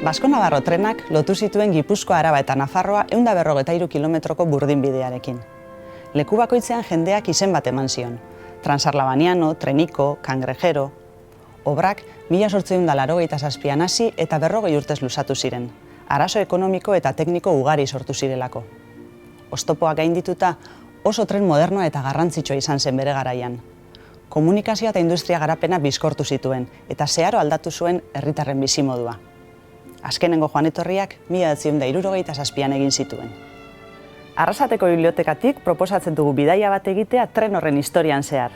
Basko-Navarro trenak lotu zituen Gipuzkoa, Araba eta Nafarroa 153 kilometroko burdinbidearekin. Leku bakoitzean jendeak izen bat eman zion. Transarlabaniano, Treniko, Kangrejero. Obrak 1887an hasi eta 40 urtez luzatu ziren. Arazo ekonomiko eta tekniko ugari sortu zirelako. Oztopoak gaindituta oso tren modernoa eta garrantzitsua izan zen bere garaian. Komunikazioa eta industria garapena bizkortu zituen eta zeharo aldatu zuen herritarren bizimodua. Azkenengo joan etorriak 1967an egin zituen. Arrasateko bibliotekatik proposatzen dugu bidaia bat egitea tren horren historian zehar.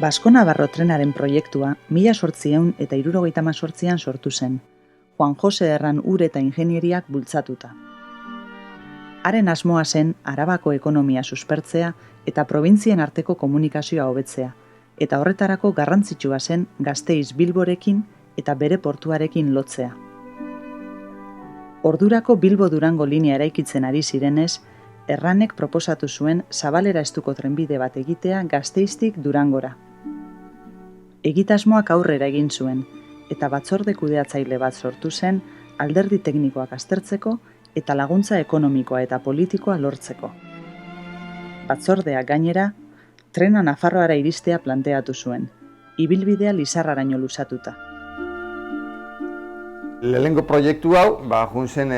Basko-Navarro trenaren proiektua 1878an sortu zen, Juan Jose Erran ur eta ingenieriak bultzatuta. Haren asmoa zen Arabako ekonomia suspertzea eta probintzien arteko komunikazioa hobetzea, eta horretarako garrantzitsua zen Gasteiz-Bilborekin eta bere portuarekin lotzea. Ordurako Bilbo-Durango linea eraikitzen ari zirenez, Erranek proposatu zuen zabalera estuko trenbide bat egitea Gasteiztik Durangora. Egitasmoak aurrera egin zuen, eta batzorde kudeatzaile bat sortu zen alderdi teknikoak aztertzeko eta laguntza ekonomikoa eta politikoa lortzeko. Batzordeak gainera, trena Nafarroara iristea planteatu zuen, ibilbidea Lizarraraino luzatuta. Lehenengo proiektu hau, juntzen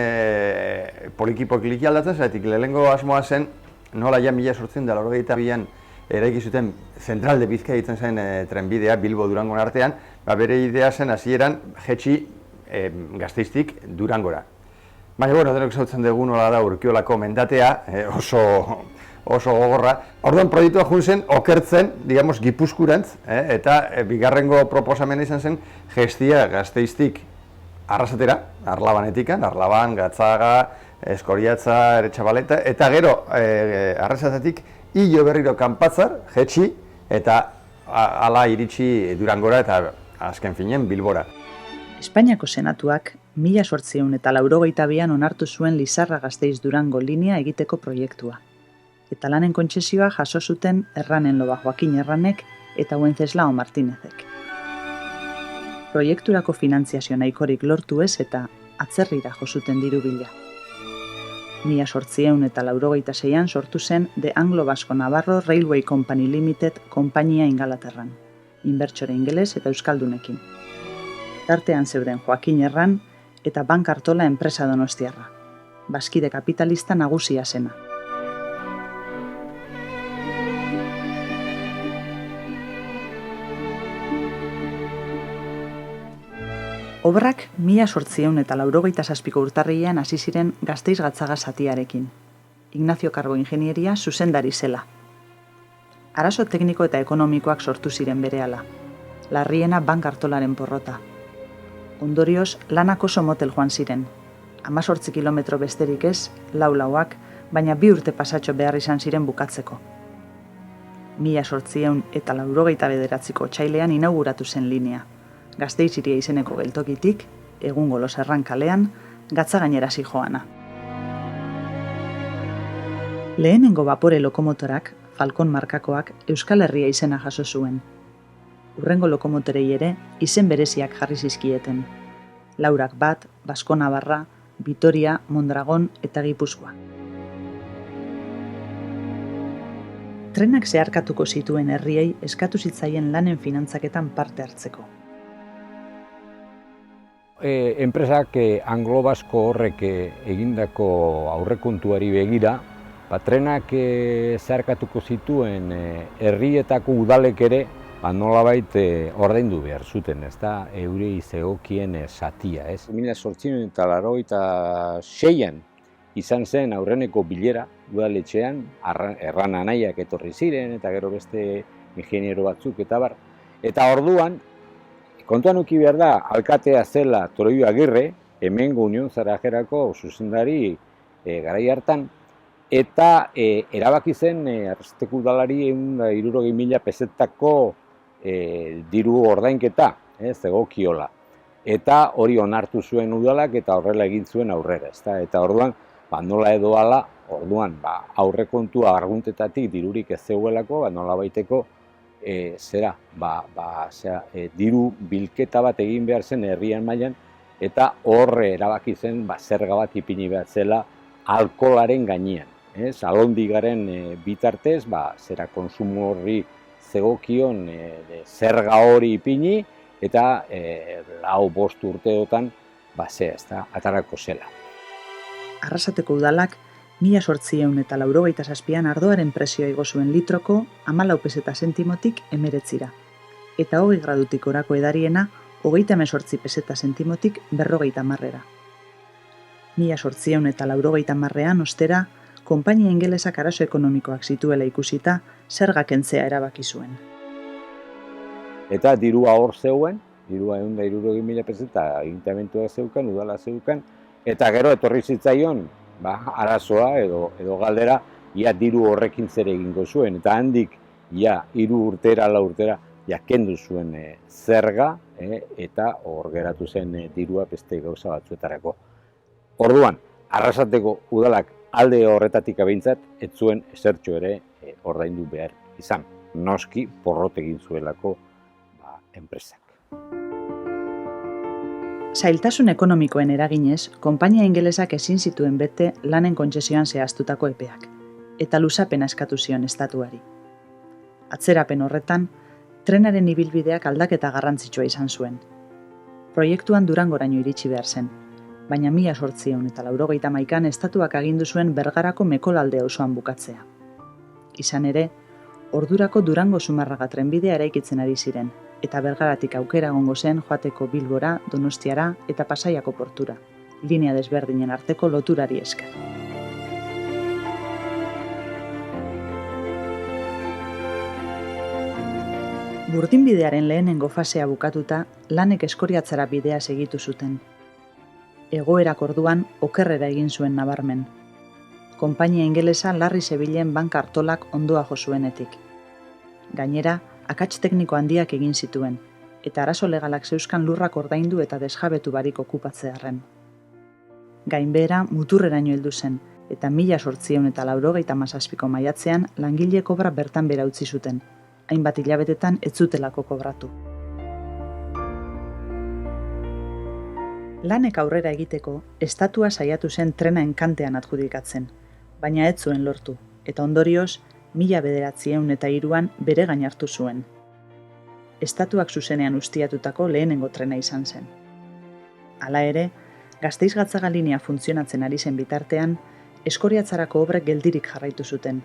poliki-poliki aldatzen, zaitik lehenengo asmoa zen, nola ja 1882an eraiki zuten Zentral de Bizkaia ditzen zen trenbidea Bilbo-Durangon artean, bere idea zen hasieran jetxi Gasteiztik Durangora. Baina, denok zautzen dugu nola da Urkiolako mendatea, oso gogorra. Orduan proiektua juntzen okertzen, digamos, Gipuzkurantz, eta bigarrengo proposamena izan zen gestia Gasteiztik Arrasatera, Arlabanetikan, Arlaban, Gatzaga, Eskoriatza, Eretxabaleta, eta gero Arrasatetik hilo berriro Kanpatzar, jetxi, eta hala iritsi Durangora eta azken finen Bilbora. Espainiako Senatuak 1882an onartu zuen Lizarra-Gasteiz-Durango linea egiteko proiektua. Eta lanen kontzesioa jaso zuten Erranen loba Joakin Erranek eta Wenceslao Martínezek. Proiekturako finantziazio nahikorik lortu ez eta atzerrira jo zuten diru bila. 1886an sortu zen The Anglo-Basko-Navarro Railway Company Limited konpainia Ingalaterran, inbertsore ingeles eta euskaldunekin. Tartean zeuden Joakin Erran eta Bank Artola enpresa donostiarra, bazkide kapitalista nagusia zena. Obrak 1887ko urtarrilean hasi ziren Gasteiz-Gatzaga zatiarekin. Ignacio Karbo ingenieria zuzendari zela. Arazo tekniko eta ekonomikoak sortu ziren berehala. Larriena Bank Artolaren porrota. Ondorioz, lanak oso motel joan ziren. 18 kilometro besterik ez, lau-lauak, baina 2 urte pasatxo behar izan ziren bukatzeko. 1889ko otsailean inauguratu zen linea. Gasteiz hiria izeneko geltokitik, egungo Losarran kalean, Gatzagainera zijoana. Lehenengo bapore lokomotorak, Falcon markakoak, Euskal Herria izena jaso zuen. Hurrengo lokomotorei ere izen bereziak jarri zizkieten. Laurak bat, Basko-Navarra, Vitoria, Mondragon eta Gipuzkoa. Trenak zeharkatuko zituen herriei eskatu zitzaien lanen finantzaketan parte hartzeko. Enpresak anglo-basko horrek egindako aurrekontuari begira, trenak zeharkatuko zituen herrietako udalek ere nolabait ordaindu behar zuten, ezta eurei zegokien zatia. 1886an izan zen aurreneko bilera udaletxean, Erran anaiak etorri ziren eta gero beste ingeniero batzuk eta bar. Eta orduan, kontuan uki behar da, alkatea zela Toroio Agirre, hemengo Union Zarajerako zuzendari garai hartan, eta erabaki zen Arrasateko udalari 160.000 pesetako diru ordainketa, zegokiola. Eta hori onartu zuen udalak eta horrela egin zuen aurrera. Eta orduan, nola edo ala, aurrekontua arguntetatik dirurik ez zegoelako, nola baiteko diru bilketa bat egin behar zen herrian mailan, eta horre erabaki zen zerga bat ipini behar zela alkoholaren gainean. Alondigaren bitartez, konsumo horri zegokion zerga hori ipini, eta 4-5 urteotan atarako zela. Arrasateko udalak 1887an ardoaren prezioa igo zuen litroko 14 peseta sentimotik 19 eta 20 gradutik orako edariena 38 peseta sentimotik 50 1880an ostera, konpainia ingelesak arazo ekonomikoak zituela ikusita, zerga kentzea erabaki zuen. Eta dirua hor zeuen, dirua 160.000 peseta agintamentua zeukan, udala zeukan, eta gero etorri zitzaion arazoa edo galdera, ia diru horrekin zer egingo zuen, eta handik ia 3 urtera, 4 urtera, kendu zuen zerga, eta hor geratu zen dirua beste gauza batzuetarako. Orduan, Arrasateko udalak alde horretatik abeintzat, ez zuen ezertxo ere ordaindu behar izan. Noski porrot egin zuelako enpresak. Zailtasun ekonomikoen eraginez, konpainia ingelesak ezin zituen bete lanen kontzesioan zehaztutako epeak, eta luzapena eskatu zion estatuari. Atzerapen horretan, trenaren ibilbideak aldaketa garrantzitsua izan zuen. Proiektuan Durangoraino iritsi behar zen, baina 1881an estatuak agindu zuen Bergarako Mekolalde auzoan bukatzea. Izan ere, ordurako Durango-Zumarraga trenbidea eraikitzen ari ziren, eta Bergaratik aukera egongo zen joateko Bilbora, Donostiara eta Pasaiako portura, linea desberdinen arteko loturari esker. Burdinbidearen lehenengo fasea bukatuta, lanek Eskoriatzara bidea segitu zuten. Egoerak orduan okerrera egin zuen nabarmen. Konpainia ingelesa larri zebilen banka Artolak ondoa jo zuenetik. Gainera, akats tekniko handiak egin zituen, eta arazo legalak zeuzkan lurrak ordaindu eta desjabetu barik okupatzearren. Gainbehera muturreraino heldu zen, eta 1887ko maiatzean langile kobra bertan bera utzi zuten, hainbat hilabetetan ez zutelako kobratu. Lanek aurrera egiteko, estatua saiatu zen trena enkantean adjudikatzen, baina ez zuen lortu, eta ondorioz, 1903an bere gain hartu zuen. Estatuak zuzenean ustiatutako lehenengo trena izan zen. Hala ere, Gasteiz-Gatzaga linea funtzionatzen ari zen bitartean, Eskoriatzarako obrek geldirik jarraitu zuten.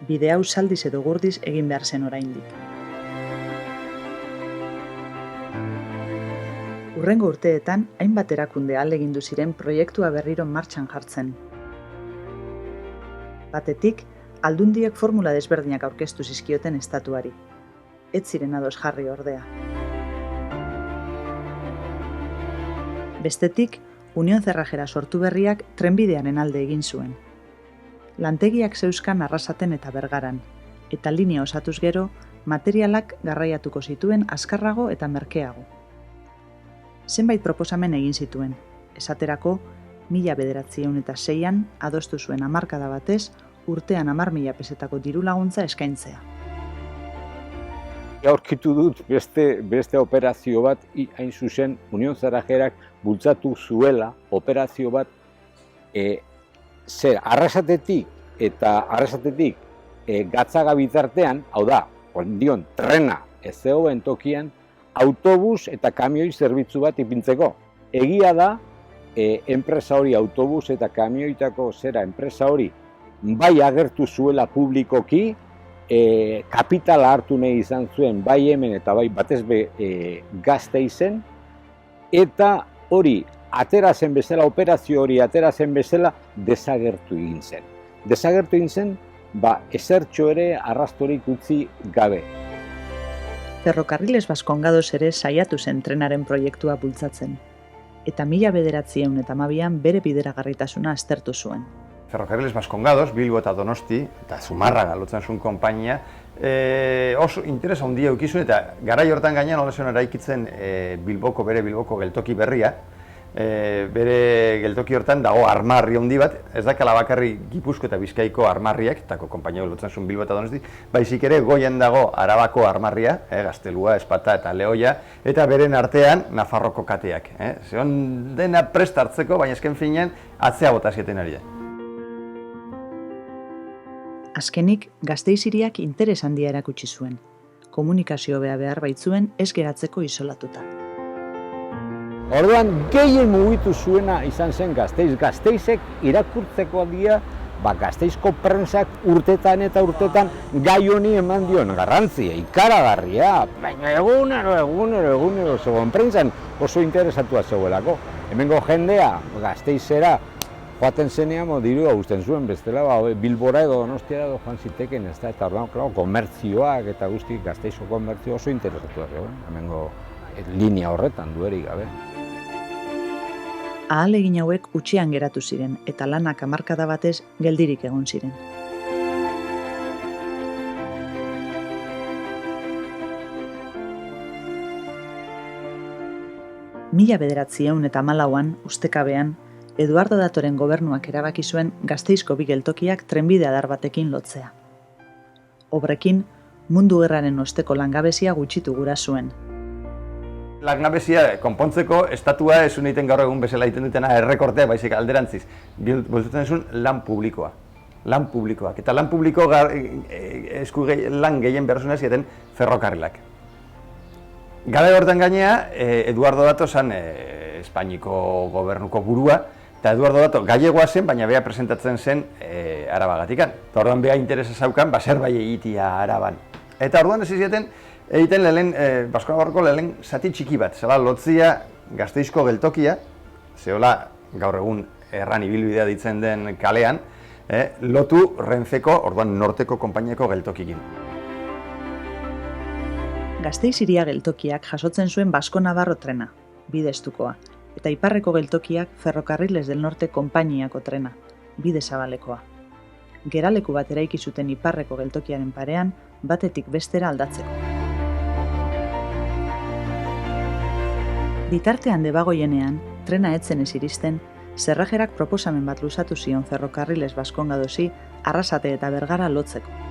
Bide hau zaldiz edo gurdiz egin behar zen oraindik. Hurrengo urteetan, hainbat erakunde ahalegindu ziren proiektua berriro martxan jartzen. Batetik, aldundiek formula desberdinak aurkeztu zizkioten estatuari. Ez ziren ados jarri ordea. Bestetik, Union Zerrajera sortu berriak trenbidearen alde egin zuen. Lantegiak zeuzkan Arrasaten eta Bergaran, eta linea osatuz gero, materialak garraiatuko zituen azkarrago eta merkeago. Zenbait proposamen egin zituen, esaterako 1906an adostu zuen hamarkada batez urtean 10.000 pesetako diru laguntza eskaintzea. Aurkitu dut beste operazio bat, hain zuzen Union Zerrajerak bultzatu zuela operazio bat Arrasatetik Gatzaga bitartean, hau da, ondion trena ez zegoen tokian, autobus eta kamioi zerbitzu bat ipintzeko. Egia da, enpresa hori, autobus eta kamioitako enpresa hori, bai agertu zuela publikoki, kapitala hartu nahi izan zuen, bai hemen eta bai batez Gasteizen, eta hori, operazio hori atera zen bezala, desagertu egin zen. Desagertu egin zen, ezertxo ere arrastorik utzi gabe. Ferrokarriles Baskongados ere saiatu zen trenaren proiektua bultzatzen, eta 1912an bere bideragarritasuna aztertu zuen. Ferrocarriles Baskongados, Bilbo eta Donosti, eta Zumarraga lotzen zuen konpainia, oso interesa handia eukizun, eta garai hortan gainean nola zen eraikitzen bere Bilboko geltoki berria, bere geltoki hortan dago armarri handi bat, ez dakala bakarri Gipuzko eta Bizkaiko armarriak, etako konpainiak lotzen zuen Bilbo eta Donosti, baizik ere goian dago Arabako armarria, Gaztelua, Espata eta Lehoia, eta beren artean Nafarroko kateak. Zeon dena prest hartzeko, baina esken finean atzea bota zieten ari da. Azkenik, Gasteiz hiriak interes handia erakutsi zuen. Komunikazio behar baitzuen ez geratzeko isolatuta. Orduan, gehien mugitu zuena izan zen Gasteiz. Gasteizek irakurtzeko dia, Gasteizko prentsak urtetan eta urtetan gai honi eman dion garrantzia, ikaragarria. Baina egunero, zegoen prentsan oso interesatua zegoelako. Hemengo jendea, Gasteizera, joaten zenean, dirua usten zuen, bestela, Bilbora edo Donostiara edo joan ziteken, ez da, eta orduan, komertzioak eta guzti Gasteizko komertzio oso interesatua zegoen, hemengo linea horretan duerik gabe. Ahalegin hauek utxean geratu ziren eta lanak hamarkada batez geldirik egon ziren. Mila 1914an, ustekabean, Eduardo Datoren gobernuak erabaki zuen Gasteizko bi geltokiak trenbide adar batekin lotzea. Obrekin, mundu gerraren osteko langabezia gutxitu gura zuen. Langabezia konpontzeko estatua ez egiten gaur egun bezala egiten dutena errekortea, baizik alderantziz. Bultzatzen zuen lan publikoa. Lan publikoak. Eta lan publiko lan gehien behar zuen zieten ferrokarrilak. Garai hortan gainea, Eduardo Dato zen Espainiko gobernuko burua, eta Eduardo Dato gallegoa zen, baina bea presentatzen zen Arabagatikan. Eta orduan bea interesa zaukan, zerbait egitea Araban. Eta orduan ez zieten, egiten lehen, Basko-Nafarroko lehen zati txiki bat, zela lotzia Gasteizko geltokia, zehola gaur egun erran ibilbidea ditzen den kalean, lotu Renfeko, orduan Norteko konpainiako geltokikin. Gasteiz hiria geltokiak jasotzen zuen Basko-Navarro trena, bide estukoa, eta iparreko geltokiak Ferrocarriles del Norte konpainiako trena, bide zabalekoa. Geraleku bat eraiki zuten iparreko geltokiaren parean, batetik bestera aldatzeko. Bitartean debagoienean, trena etzen ez iristen, Zerrajerak proposamen bat luzatu zion Ferrocarriles Baskongadosi Arrasate eta Bergara lotzeko.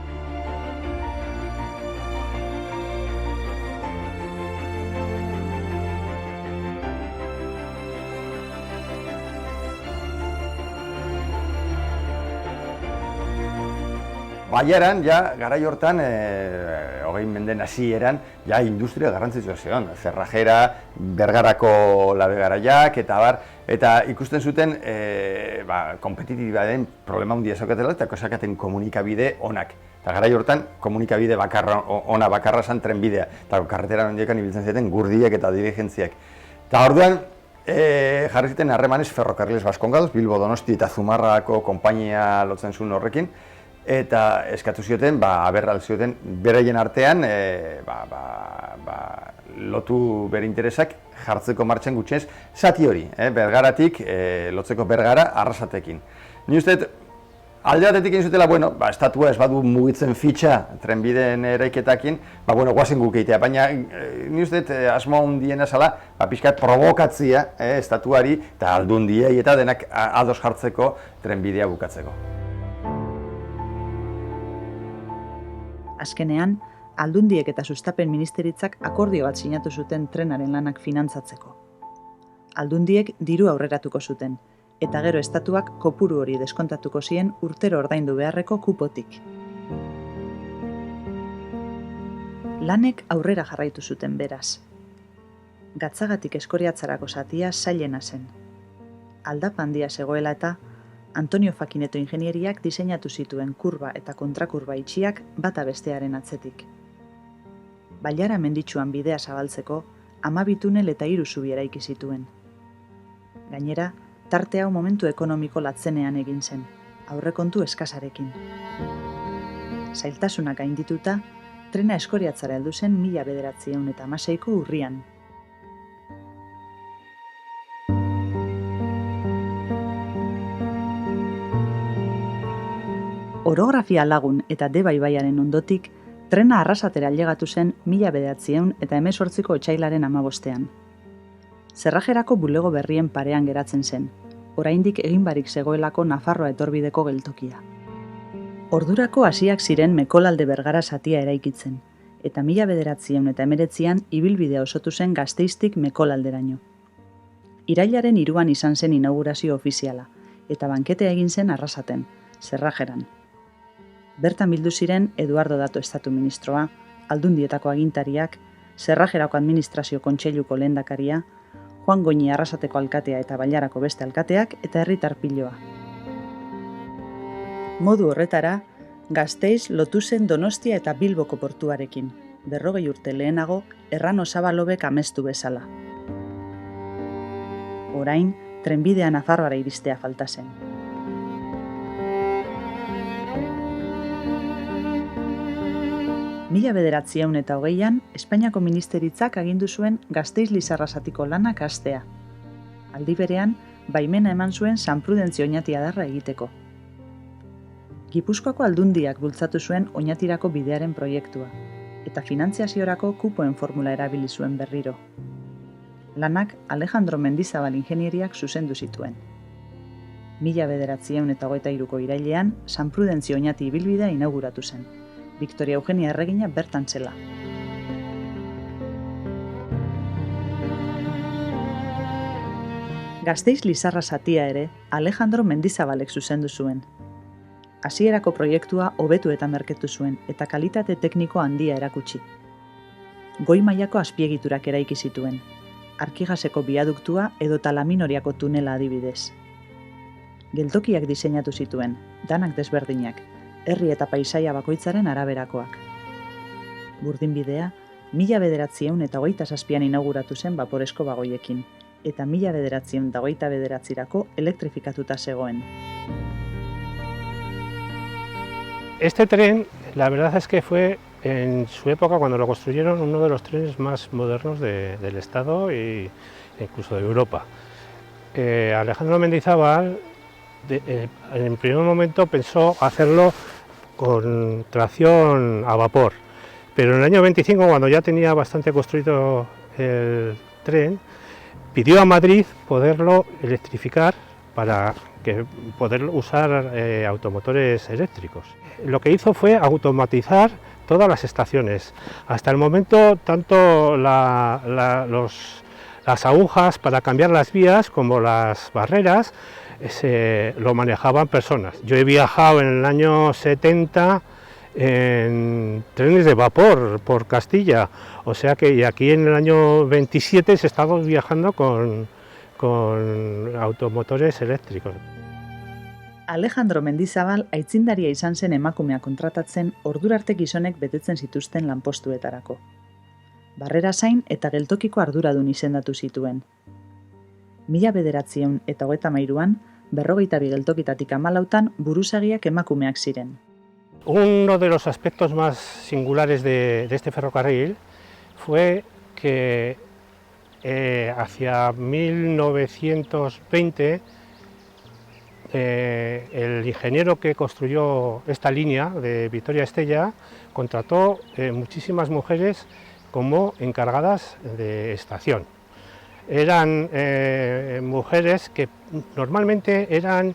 Baiaran, garai hortan, 20 menden hasieran, industria garrantzitsua zegoen. Zerrajera, Bergarako labegaraiak, eta bar, eta ikusten zuten kompetitiba den problema handia zaukatela eta zaukaten komunikabide onak. Eta garai hortan, komunikabide ona bakarra zen trenbidea, eta karretera handiekan ibiltzen zieten gurdiek eta dirigentziak. Eta orduan, jarri zuten harremanez Ferrocarriles Baskongados, Bilbo, Donosti eta Zumarrako konpainia lotzen zuen horrekin, eta eskatu zioten, aberral zioten, beraien artean lotu bere interesak jartzeko martxan gutxenez zati hori, Bergaratik lotzeko Bergara Arrasatekin. Ni uste, alde batetik egin zutela, estatua ez badu mugitzen fitxa trenbideen eraiketakin, guazen guk egitea, baina ni uste asmo handiena zala, pixkat provokatzia estatuari eta aldundiei eta denak ados jartzeko trenbidea bukatzeko. Azkenean, aldundiek eta sustapen ministeritzak akordio bat sinatu zuten trenaren lanak finantzatzeko. Aldundiek diru aurreratuko zuten, eta gero estatuak kopuru hori deskontatuko zien urtero ordaindu beharreko kupotik. Lanek aurrera jarraitu zuten beraz. Gatzagatik Eskoriatzarako zatia zailena zen. Aldapa handia zegoela eta Antonio Fakineto ingenieriak diseinatu zituen kurba eta kontrakurba itxiak bata bestearen atzetik. Bailara menditsuan bidea zabaltzeko, 12 tunel eta 3 zubi eraiki zituen. Gainera, tarte hau momentu ekonomiko latzenean egin zen, aurrekontu eskasarekin. Zailtasunak gaindituta, trena Eskoriatzara heldu zen 1916ko urrian. Orografia lagun eta Deba ibaiaren ondotik, trena Arrasatera ailegatu zen 1918ko otsailaren 15ean. Zerrajerako bulego berrien parean geratzen zen, oraindik egin barik zegoelako Nafarroa etorbideko geltokia. Ordurako hasiak ziren Mekolalde Bergara zatia eraikitzen, eta 1919an ibilbidea osotu zen Gasteiztik Mekolalderaino. Irailaren 3an izan zen inaugurazio ofiziala, eta banketea egin zen Arrasaten, Zerrajeran. Bertan bildu ziren Eduardo Dato estatu ministroa, Aldundietako agintariak, Zerrajerako administrazio kontseiluko lehendakaria, Juan Goñi Arrasateko alkatea eta Bailarako beste alkateak eta herritar piloa. Modu horretara, Gasteiz lotu zen Donostia eta Bilboko portuarekin, 40 urte lehenago Errano Zabalobek amestu bezala. Orain, trenbidea Nafarroara iristea falta zen. Mila 1920an, Espainiako ministeritzak agindu zuen Gasteiz-Lizarrasatiko lanak hastea. Aldi berean, baimena eman zuen San Prudentzio Oñati adarra egiteko. Gipuzkoako Aldundiak bultzatu zuen Oñatirako bidearen proiektua, eta finantziaziorako kupoen formula erabili zuen berriro. Lanak Alejandro Mendizabal ingenieriak zuzendu zituen. 1923ko irailean, San Prudentzio Oñati ibilbidea inauguratu zen. Victoria Eugenia erregina bertan zela. Gasteiz-Lizarra zatia ere Alejandro Mendizabalek zuzendu zuen. Hasierako proiektua hobetu eta merketu zuen eta kalitate tekniko handia erakutsi. Goi mailako azpiegiturak eraiki zituen, Arkigaseko biaduktua edota Laminoriako tunela adibidez. Geltokiak diseinatu zituen, danak desberdinak, herri eta paisaia bakoitzaren araberakoak. Burdinbidea, 1927an inauguratu zen baporezko bagoiekin, eta 1929rako elektrifikatuta zegoen. Este tren, la verdad es que fue en su época, cuando lo construyeron, uno de los trenes más modernos del Estado e incluso de Europa. Alejandro Mendizábal, en el primer momento pensó hacerlo con tracción a vapor, pero en el año 25, cuando ya tenía bastante construido el tren, pidió a Madrid poderlo electrificar para poder usar automotores eléctricos. Lo que hizo fue automatizar todas las estaciones. Hasta el momento, tanto las agujas para cambiar las vías como las barreras lo manejaban personas. Yo he viajado en el año 70 en trenes de vapor por Castilla, o sea que y aquí en el año 27 se estaba viajando con automotores eléctricos. Alejandro Mendizabal aitzindaria izan zen emakumea kontratatzen ordurarte gizonek betetzen zituzten lanpostuetarako. Barrera zain eta geltokiko arduradun izendatu zituen. 1923an, 42 geltokitatik 14 buruzagiak emakumeak ziren. Uno de los aspectos más singulares de este ferrocarril fue que hacia 1920 el ingeniero que construyó esta línea de Vitoria-Estella contrató muchísimas mujeres como encargadas de estación. Eran mujeres que normalmente eran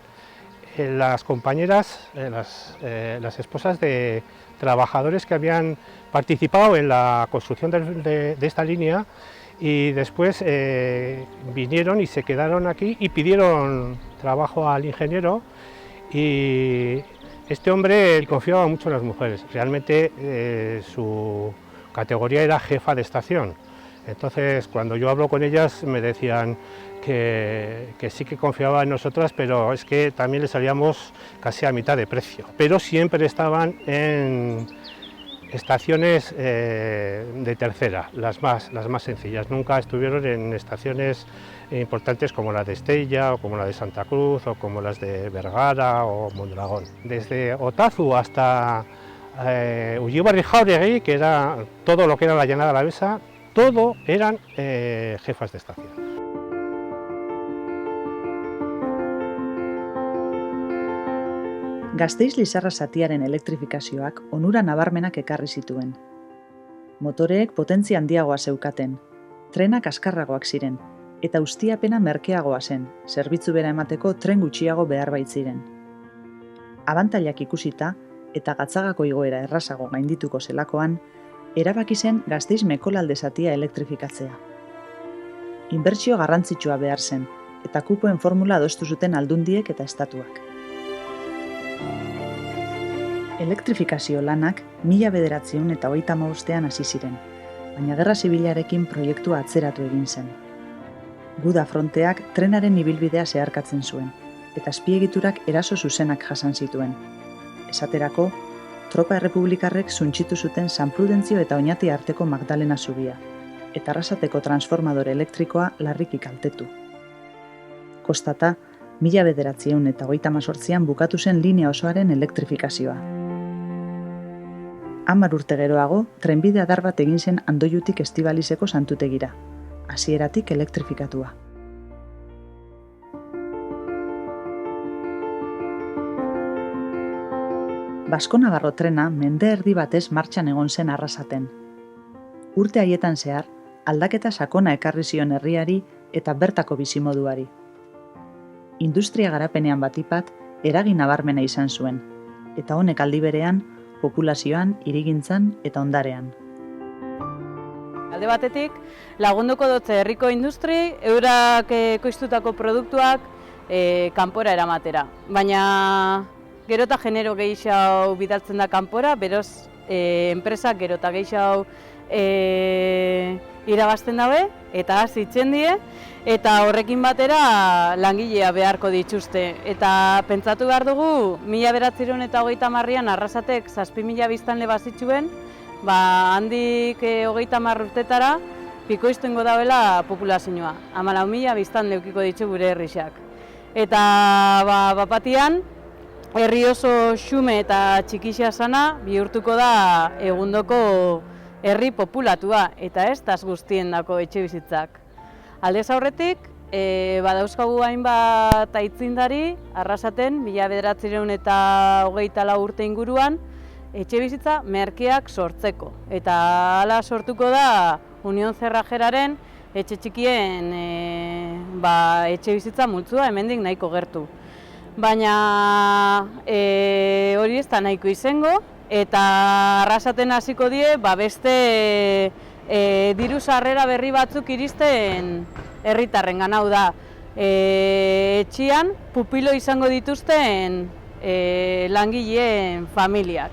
las compañeras, las esposas de trabajadores que habían participado en la construcción de esta línea y después vinieron y se quedaron aquí y pidieron trabajo al ingeniero, y este hombre confiaba mucho en las mujeres. Realmente su categoría era jefa de estación. Entonces, cuando yo hablo con ellas me decían que sí que confiaba en nosotras, pero es que también les salíamos casi a mitad de precio. Pero siempre estaban en estaciones de tercera, las más sencillas. Nunca estuvieron en estaciones importantes como la de Estella, o como la de Santa Cruz, o como las de Vergara o Mondragón. Desde Otazu hasta Ullibarri-Jauregui, que era todo lo que era la Llanada Alavesa, todo eran jefas de estación. Gasteiz-Lizarra zatiaren elektrifikazioak onura nabarmenak ekarri zituen. Motoreek potentzia handiagoa zeukaten, trenak azkarragoak ziren, eta ustiapena merkeagoa zen, zerbitzu bera emateko tren gutxiago behar baitziren. Abantailak ikusita eta Gatzagako igoera errazago gaindituko zelakoan, erabaki zen Gasteiz Mekolalde zatia elektrifikatzea. Inbertsio garrantzitsua behar zen, eta kupoen formula adostu zuten aldundiek eta estatuak. Elektrifikazio lanak 1935ean hasi ziren, baina Gerra Zibilarekin proiektua atzeratu egin zen. Guda fronteak trenaren ibilbidea zeharkatzen zuen, eta azpiegiturak eraso zuzenak jasan zituen. Esaterako, tropa errepublikarrek suntxitu zuten San Prudentzio eta Oñati arteko Magdalena zubia, eta Arrasateko transformadore elektrikoa larriki kaltetu. Kostata, 1938an bukatu zen linea osoaren elektrifikazioa. 10 urte geroago, trenbide adar bat egin zen Andoiutik Estibalizeko santutegira, hasieratik elektrifikatua. Basko-Navarro trena mende erdi batez martxan egon zen Arrasaten. Urte haietan zehar, aldaketa sakona ekarri zion herriari eta bertako bizimoduari. Industria garapenean batipat eragin nabarmena izan zuen, eta honek aldi berean populazioan, hirigintzan eta ondarean. Alde batetik, lagunduko dutze herriko industri, eurak ekoiztutako produktuak kanpora eramatera. Baina gero eta genero gehiago bidaltzen da kanpora, beroz enpresak gero eta gehiago irabazten dabe, eta hitzen die, eta horrekin batera langilea beharko dituzte. Eta pentsatu behar dugu, 1930an Arrasatek 7.000 biztanle bazituen, handik 30 urtetara bikoiztengo dauela populazioa. 14.000 biztanle eukiko ditu gure herrixak. Eta bapatian, herri oso xume eta txikixea sana bihurtuko da egundoko herri populatua, eta ez taz guztien dako etxe bizitzak. Aldez aurretik, badauzkagu hainbat aitzindari, Arrasaten, 1924 urte inguruan, etxe bizitza merkeak sortzeko. Eta hala sortuko da Unión Cerrajeraren etxe txikien etxe bizitza multzua hemendik nahiko gertu. Baina hori ez da nahiko izango, eta Arrasaten hasiko die beste diru sarrera berri batzuk iristen herritarrengan, hau da, etxian pupilo izango dituzten langileen familiak.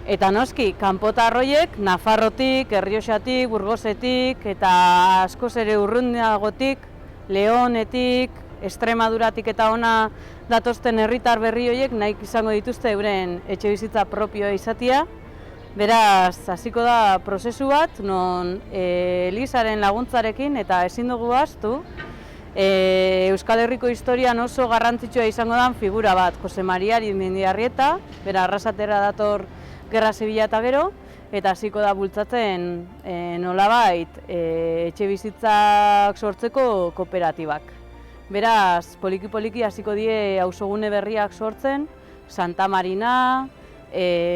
Eta noski, kanpotarroiek Nafarrotik, Errioxatik, Burgosetik eta askoz ere urrundagotik, Leonetik, Extremaduratik eta ona datozten herritar berri horiek nahi izango dituzte euren etxe bizitza propioa izatea. Beraz, hasiko da prozesu bat, non Elizaren laguntzarekin eta ezin dugu ahaztu, Euskal Herriko historian oso garrantzitsua izango den figura bat, Jose Maria Arizmendiarrieta, bera Arrasatera dator Gerra Zibila eta gero, eta hasiko da bultzatzen nolabait etxe bizitzak sortzeko kooperatibak. Beraz, poliki-poliki hasiko die auzogune berriak sortzen, Santa Marina,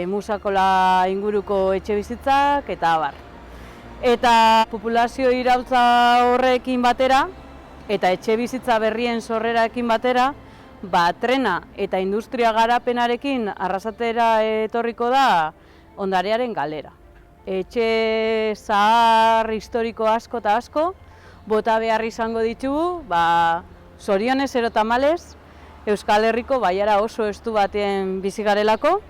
Musakola inguruko etxe bizitzak eta abar. Eta populazio iraultza horrekin batera, eta etxe bizitza berrien sorrerarekin batera, trena eta industria garapenarekin Arrasatera etorriko da ondarearen galera. Etxe zahar historiko asko eta asko, bota behar izango ditugu, zorionez ero tamalez, Euskal Herriko baiara oso estu batean bizi garelako,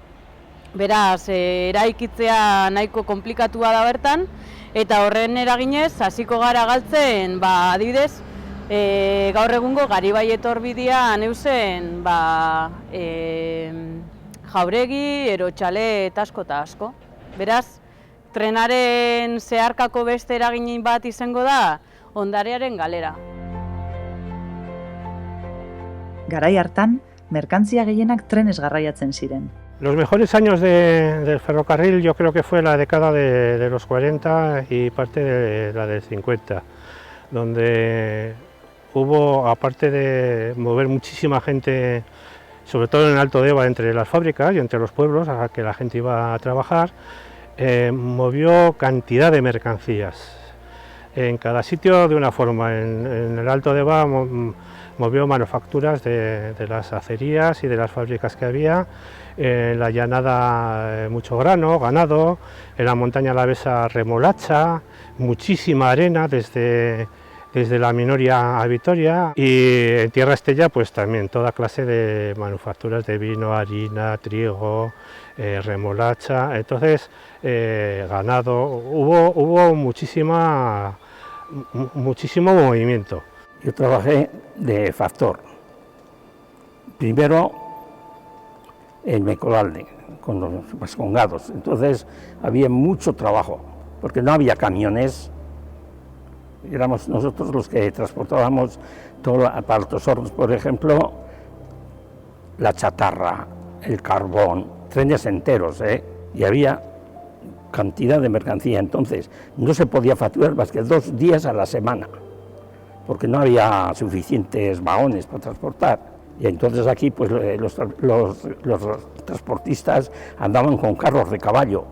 beraz, eraikitzea nahiko konplikatua da bertan, eta horren eraginez, hasiko gara galtzen, adibidez, gaur egungo Garibai etorbidean eusen Jauregi, Erotxale eta asko. Beraz, trenaren zeharkako beste eragin bat izango da ondarearen galera. Garai hartan, merkantzia gehienak trenez garraiatzen ziren. Los mejores años del ferrocarril yo creo que fue la década de los 40 y parte de la del 50, donde hubo, aparte de mover muchísima gente, sobre todo en el Alto Deva, entre las fábricas y entre los pueblos a que la gente iba a trabajar, movió cantidad de mercancías. en cada sitio de una forma. En el Alto Deba movió manufacturas de las acerías y de las fábricas que había. En la llanada mucho grano, ganado. En la montaña alavesa remolacha, muchísima arena desde la Minoria a Vitoria, y en Tierra Estella pues también toda clase de manufacturas de vino, harina, trigo, remolacha. Entonces ganado, hubo muchísimo movimiento. Yo trabajé de factor, primero en Mecolalde, con los vascongados. Entonces había mucho trabajo, porque no había camiones. Éramos nosotros los que transportábamos todo para los hornos, por ejemplo, la chatarra, el carbón, trenes enteros, y había cantidad de mercancía. Entonces no se podía facturar más que 2 días a la semana, porque no había suficientes vagones para transportar. Y entonces aquí pues los transportistas andaban con carros de caballo.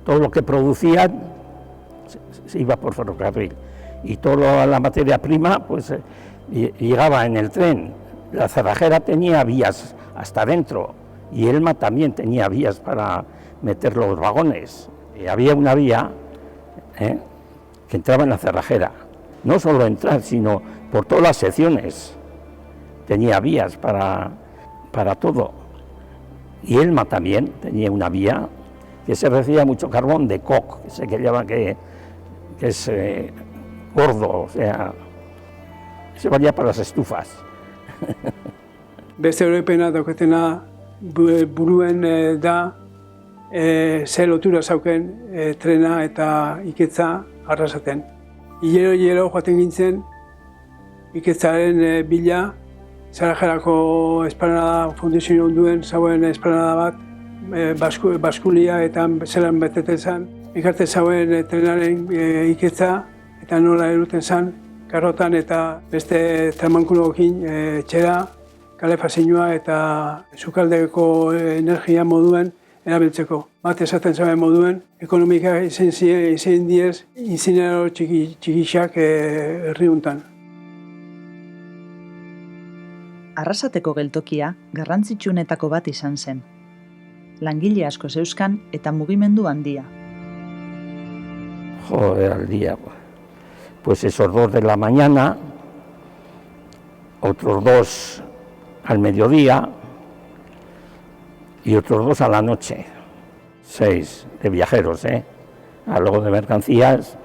Todo lo que producían se iba por ferrocarril. Y toda la materia prima pues llegaba en el tren. La cerrajera tenía vías hasta adentro y Elma también tenía vías para meter los vagones. Y había una vía que entraba en la cerrajera, no solo entrar, sino por todas las secciones. Tenía vías para todo. Y Elma también tenía una vía que se recibía mucho carbón de coc, que llama que es gordo, o sea, se valía para las estufas. Beste oroipena daukatena buruen da ze lotura zauken trena eta iketza arrasaten. Hilero joaten gintzen iketzaren bila, Zarajerako esplanada fundizio onduen zauen esplanada bat, baskulia eta zelan beteten zen. Ikarte zauen trenaren iketza eta nola eruten zen, karrotan eta beste tramankuloekin etxera, kalefazioa eta sukaldeko energia moduen erabiltzeko. Bat esaten zauen moduen, ekonomika izan diez, inzinero txikixak herri hontan. Arrasateko geltokia garrantzitsuenetako bat izan zen. Langile asko zeuzkan eta mugimendu handia. Joder, al día. Pues esos 2 de la mañana, otros 2 al mediodía y otros 2 a la noche. 6 de viajeros, luego de mercancías.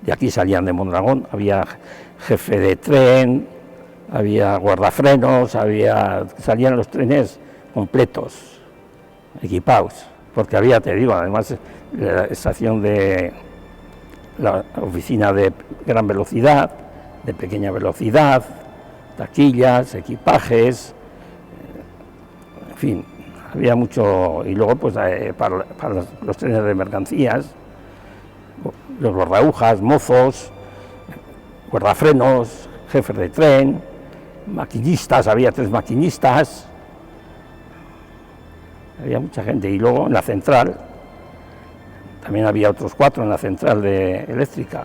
De aquí salían de Mondragón, había jefe de tren, había guardafrenos, salían los trenes completos, equipados, porque había, te digo, además la estación de la oficina de gran velocidad, de pequeña velocidad, taquillas, equipajes, en fin, había mucho. Y luego pues para los trenes de mercancías, los guardaagujas, mozos, guardafrenos, jefes de tren, maquinistas, había 3 maquinistas, había mucha gente. Y luego en la central también había otros 4 en la central eléctrica.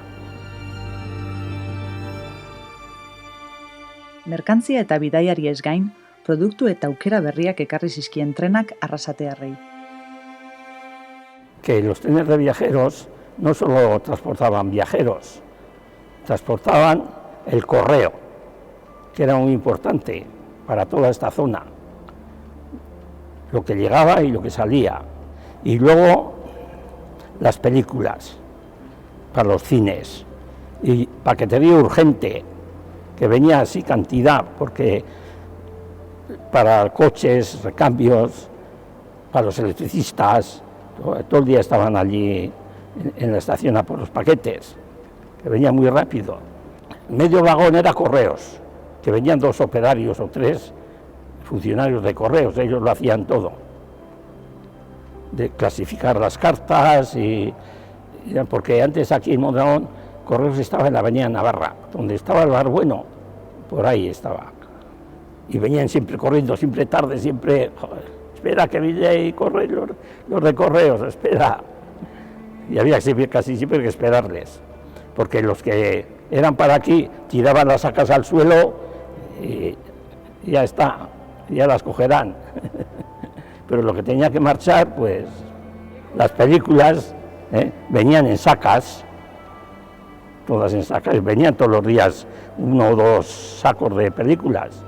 Merkantzia eta bidaiariez gain, produktu eta aukera berriak ekarri zizkien trenak arrasatearrei. Que los trenes de viajeros no solo transportaban viajeros, transportaban el correo, que era muy importante para toda esta zona, lo que llegaba y lo que salía. Y luego las películas para los cines, y paquetería urgente, que venía así cantidad, porque para coches, recambios, para los electricistas, todo el día estaban allí en la estación a por los paquetes, que venía muy rápido. Medio vagón era correos, que venían 2 operarios o 3 funcionarios de correos, ellos lo hacían todo, de clasificar las cartas, porque antes aquí en Mondragón Correos estaba en la avenida Navarra, donde estaba el bar bueno, por ahí estaba. Y venían siempre corriendo, siempre tarde, siempre, joder, espera que viene y corren los de Correos, espera. Y había casi siempre que esperarles. porque los que eran para aquí tiraban las sacas al suelo y ya está, ya las cogerán. Pero lo que tenía que marchar, pues las películas venían en sacas, todas en sacas, venían todos los días 1 o 2 sacos de películas.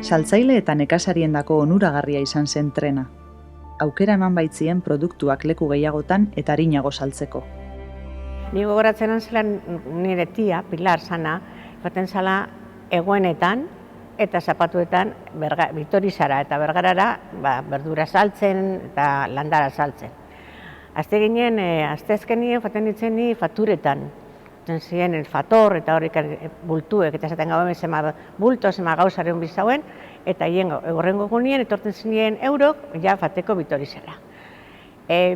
Saltzaile eta nekazariendako onuragarria izan zen trena. Aukera eman baitzien produktuak leku gehiagotan eta arinago saltzeko. Ni gogoratzen zela nire tia, Pilar Sana, baten zala egoenetan eta zapatuetan Bitorizara eta Bergarara berdura saltzen eta landara saltzen. Azte ginen, asteazkenien faten ditzen ni faturetan. Ziren el fator eta horrik bultuek eta zaten gauen bulto zema gauzaren bizauen eta hien horrengo gunien etorten zinien eurok ja fateko Bitorizara.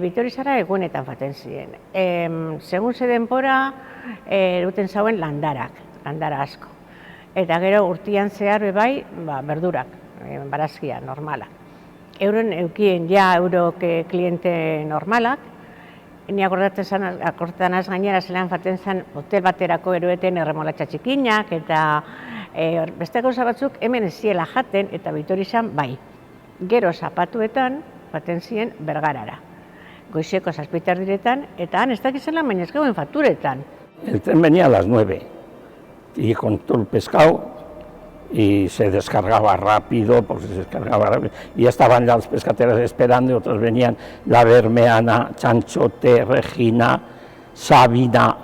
Bitorizara egunetan faten ziren. Segun ze denpora eruten zauen landara asko. Eta gero urtian zehar bebai berdurak, barazkia, normalak. Euren eukien ja eurok kliente normalak. Ni akordetan az gainera zelan faten zen hotel baterako eroeten erremolatxa txikinak eta beste gauza batzuk hemen ez ziela jaten eta Bitorizan bai. Gero zapatuetan faten ziren Bergarara. Goizeko 7 diretan eta han ez dakizela baina ez gauen faturetan. El tren venía a las 9 y con todo el pescado y se descargaba rápido, porque se descargaba rápido, y ya estaban las pescateras esperando y otros venían, la Bermeana, Chanchote, Regina, Sabina,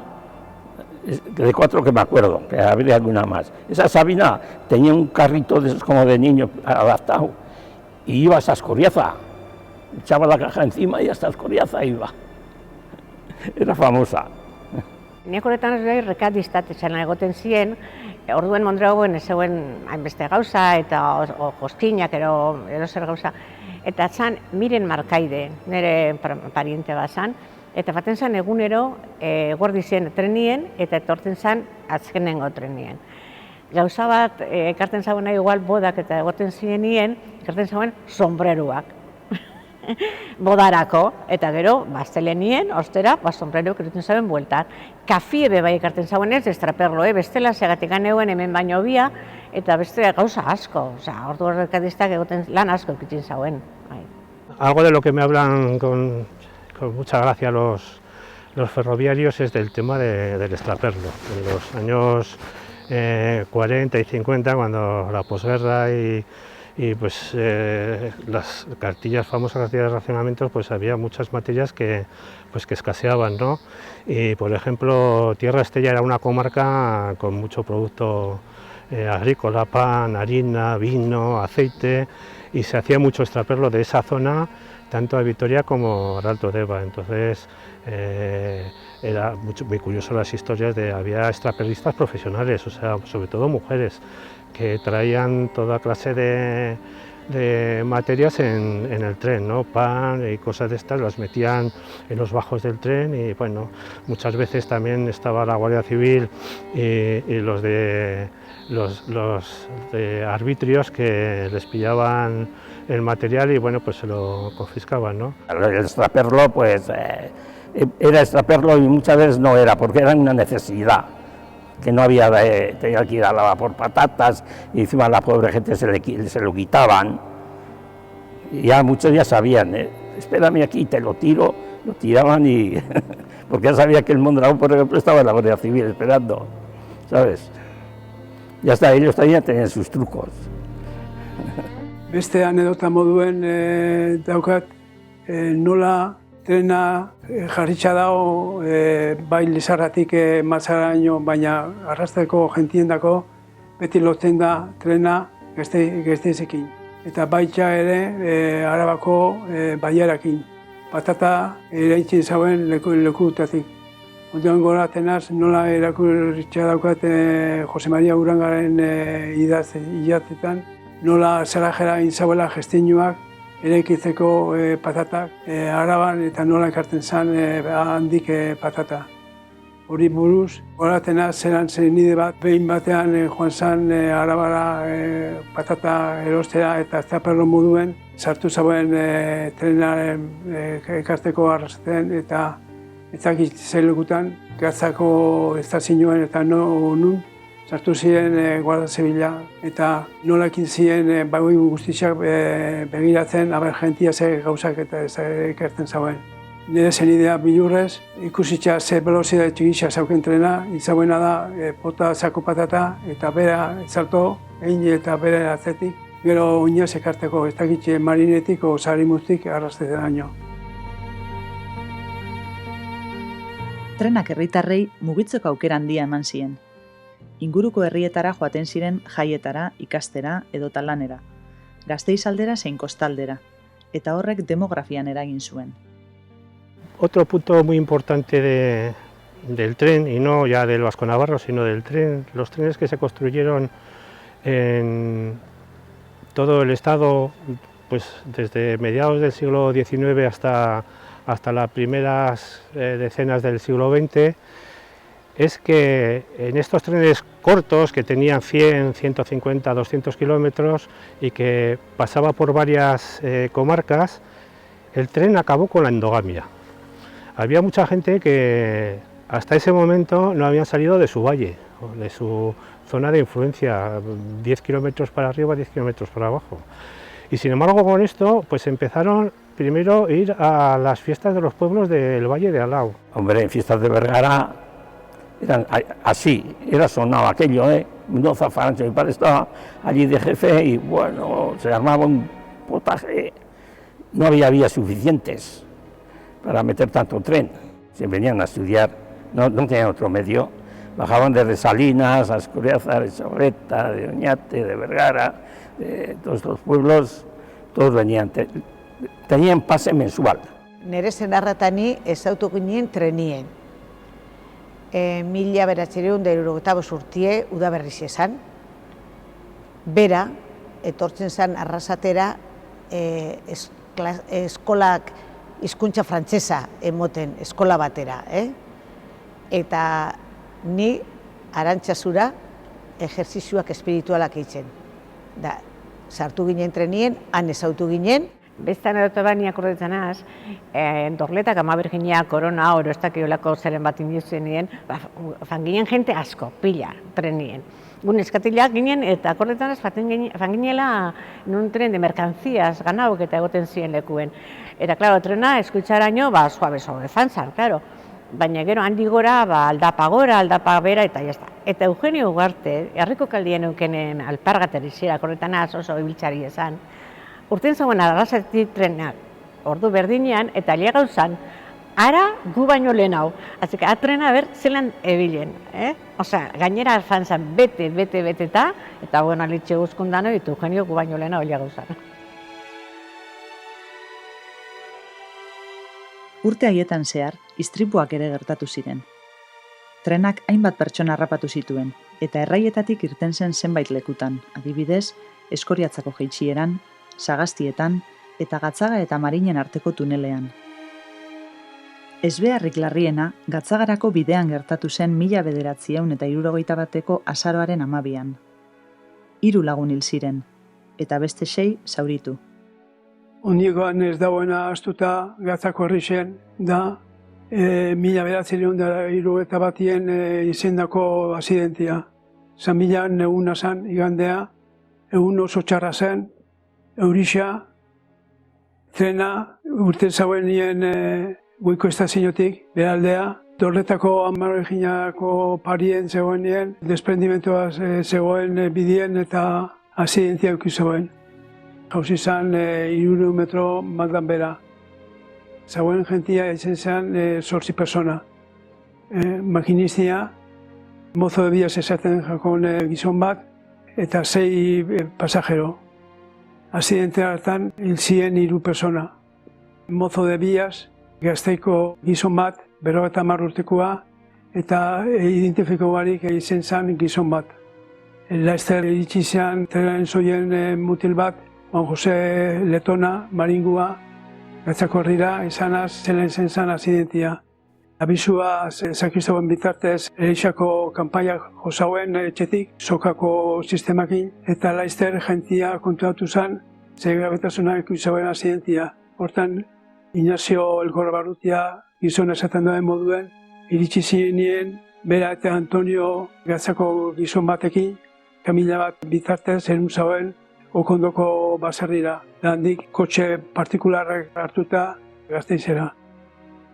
de 4 que me acuerdo, que habría alguna más. Esa Sabina tenía un carrito de esos como de niño adaptado y iba hasta Escoriaza, echaba la caja encima y hasta Escoriaza iba. Era famosa. Niak horretan ez bai rekadistat etxan egoten ziren, orduen Mondragoen ez zeuen hainbeste gauza eta jozkinak ero zer gauza. Eta zan Miren Markaide, nire pariente bat zan, eta faten zan egunero eguerdi ziren trenien eta etortzen zan azkenengo trenien. Gauza bat ekarten zauen igual bodak eta egoten zirenien, ekarten zauen sombreruak. Bodarako, eta gero, bastelenien, ostera, sombrero keruten zauen bueltan. Kafie bebai ekarten zauen ez, estraperlo, bestela segatik ganeuen hemen baino bia, eta beste gauza asko, ordu horrekadistak egoten lan asko ekitzen zauen. Algo de lo que me hablan con mucha gracia los ferroviarios es del tema del extraperlo. En los años 40 y 50, cuando la posguerra y pues las cartillas, famosas cartillas de racionamientos, pues había muchas materias que escaseaban, ¿no? Y por ejemplo, Tierra Estella era una comarca con mucho producto agrícola, pan, harina, vino, aceite, y se hacía mucho extraperlo de esa zona, tanto a Vitoria como al Alto Deva. Entonces era muy curioso las historias de había extraperlistas profesionales, o sea, sobre todo mujeres, que traían toda clase de materias en el tren, ¿no? Pan y cosas de estas, las metían en los bajos del tren y bueno, muchas veces también estaba la Guardia Civil y los de arbitrios que les pillaban el material y bueno, pues se lo confiscaban, ¿no? El extraperlo, pues era extraperlo y muchas veces no era, porque era una necesidad. Que no había, tenía que ir a lavar por patatas y encima a la pobre gente se lo quitaban. Y ya muchos ya sabían, espérame aquí, te lo tiro, lo tiraban y... porque ya sabía que el Mondragón, por ejemplo, estaba en la Guardia Civil esperando, ¿sabes? Ya está, ellos también tenían sus trucos. Beste anedota moduen daukat, nola trena jarritxa dago bai Lizarratik Matzaraino, baina arrasteko jentiendako beti lotzen da trena Gasteizekin. Eta baita ere Arabako baiarakin. Patata eraitzen zauen lekutatik. Ondoan goratenaz nola erakuritza daukat Jose Maria Urangaren idatzetan, nola zelajera inzauela gestinuak eraikitzeko patatak Araban eta nola ekarten zen handik patata. Hori buruz, goratena zelan nide bat, behin batean joan zen Arabara patata erostera eta extraperlo moduen, sartu zauen trenaren ekarteko arrasten eta ezakit zeilekutan, Gatzako estazioan eta nun, sartu ziren Guardia Zibila eta nola ekin ziren bai guztiak begiratzen, aber jentia ze gauzak eta ez ikertzen zauen. Nire zen idea bilurrez, ikusitza ze velozidade txigitza zauken trena, izauena da pota zako patata eta bera salto, egin eta bere atzetik, gero oinaz ekarteko, ez dakitxe marinetik o sarimuztik arrastetan daño. Trenak herritarrei mugitzeko aukera handia eman zien. Inguruko herrietara joaten ziren jaietara, ikastera edota lanera, Gasteiz aldera zein kostaldera, eta horrek demografian eragin zuen. Otro punto muy importante del tren, y no ya del vasco-navarro, sino del tren, los trenes que se construyeron en todo el estado, pues desde mediados del siglo XIX hasta las primeras decenas del siglo XX, es que en estos trenes cortos, que tenían 100, 150, 200 kilómetros y que pasaba por varias comarcas, el tren acabó con la endogamia. Había mucha gente que hasta ese momento no habían salido de su valle, de su zona de influencia, 10 kilómetros para arriba, 10 kilómetros para abajo. Y sin embargo con esto pues empezaron primero a ir a las fiestas de los pueblos del Valle de Alao. Hombre, en fiestas de Vergara eran así, era sonado aquello, Mendoza, Farancho, mi padre estaba allí de jefe y bueno, se armaba un potaje, no había vías suficientes para meter tanto tren. Se venían a estudiar, no tenían otro medio, bajaban desde Salinas, a Escoriaza, de Sorreta, de Oñate, de Vergara, de todos estos pueblos, todos venían, tenían pase mensual. Nere senarratani ezautu ginen trenien. 1975 urtie udaberriz esan. Bera, etortzen zen Arrasatera eskolak hizkuntza frantsesa emoten eskola batera. Eta ni Arantzazura ejerzizioak espiritualak eitzen. Da, sartu ginen trenien, han ezautu ginen. Bestan edo bani akordetzen az, Dorletak ama Virginia, Korona, oro ez dakiolako zeren bat indizuen nien, fan ginen jente asko, pila, trenien. Gun eskatilak ginen eta akordetzen az, fan ginela nun tren de merkanziaz, ganauk eta egoten ziren lekuen. Eta, klaro, trena eskuitzaraino, suave fan zan, klaro. Baina gero handi gora, aldapa gora, aldapa bera, eta jazta. Eta Eugenio Ugarte, herriko kaldien eukenen alpargaterizera, akordetan az oso ibiltzari esan, urten zauen Arrasatik trenak, ordu berdinean, eta alia gauzan, ara gu baino lehen hau. Azik, atrena ber, zelan ebilen. Osea, gainera fan zan bete eta bueno, alitxe guzkundano, eta Eugenio gu baino lehen hau alia gauzan. Urte haietan zehar, istripuak ere gertatu ziren. Trenak hainbat pertsona harrapatu zituen, eta erraietatik irten zen zenbait lekutan, adibidez, Eskoriatzako jaitsieran, Sagastietan eta Gatzaga eta Marinen arteko tunelean. Ezbeharrik larriena, Gatzagarako bidean gertatu zen 1971 azaroaren 12an. 3 lagun hil ziren, eta beste 6 zauritu. Ondigoan ez dagoena astuta Gatzako herrixen da 1971 izendako azidentia. Zan bilan eguna zen igandea, egun oso txarra zen, eurixa, trena urten zauen nien goiko estaziotik, beraldea, Dorletako ama Virginiako parien zegoen nien, desprendimentua zegoen bidien eta azidentia euki zegoen. Jauz izan 3 metro maldan bera. Zauen jentia izan zen 8 persona. Makinistia, mozo de biaz esaten jakon gizon bat, eta 6 pasajero. Azidente hartan hil ziren 3 persona. Mozo de biaz, Gazteiko gizon bat, 50 urtekoa, eta identifiko barik izan zen gizon bat. Laster iritsi zen trenaren zoien mutil bat, Juan Jose Letona, maringua, Gatzako herrira izanaz zelen zen zen azidentia. Abizua Zakristoben bitartez erixako kanpaia josauen etxetik, sokako sistemakin, eta laizter jentia kontuatu zen, ze grabetasuna ikusi zauen azidentia. Hortan, Ignacio Elgorra Barrutia gizona esaten duen moduen, iritsi zirenien, bera eta Antonio Gatzako gizon batekin, kamila bat bitartez, erun zauen, okondoko baserrira. Handik kotxe partikularrak hartuta Gasteizera.